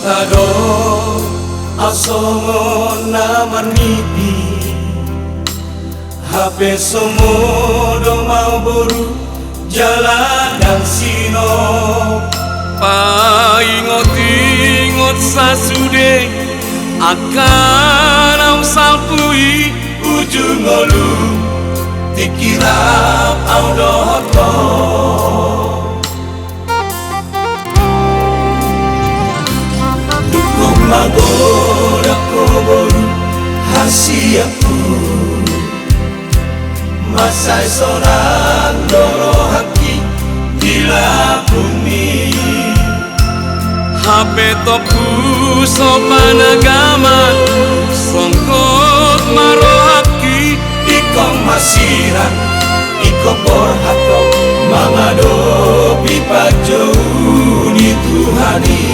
Tado asongo naman miti HP somodo mau boru jalan dan sino Paingot-ingot sasude akan au salpui ujung ngolu dikirap au dohoto dukung magoda koboru hasiaku masai soran doro haki bila bumi HP topu sopan agama songkot marohaki ikong masiran ikong borhato mangado pipa jauh ni Tuhani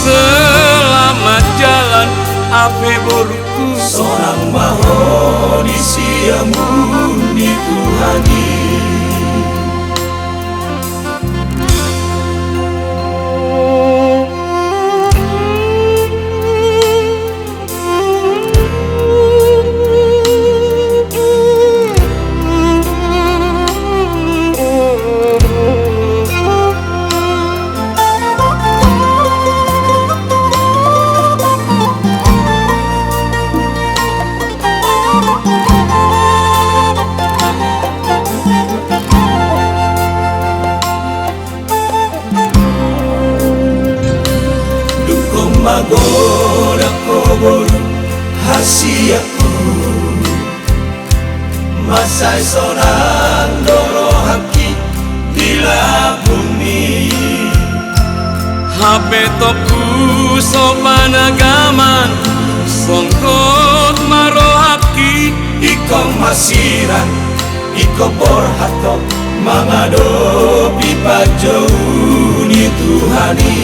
Selamat jalan ape boruku Sonang maho di siamun di Tuhani magoda koboru hasiaku masai soran doro haki bila bumi HP toku sopan agaman songkot marohaki ikong masiran ikong borhato mangado pipa jauh ni Tuhani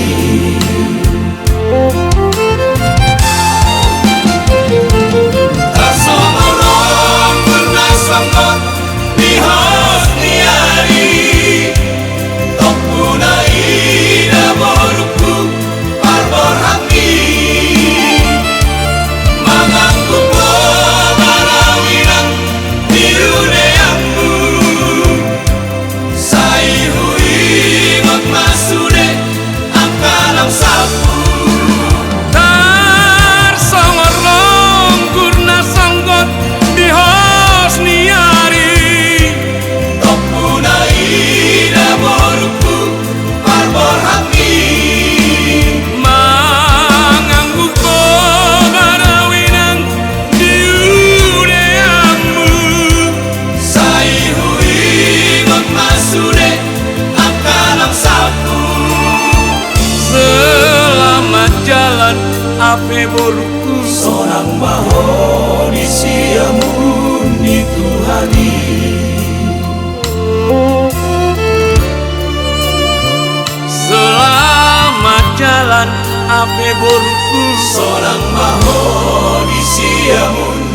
ape boruku sonang maho di siamun di Tuhani selamat jalan ape boruku sonang maho di siamun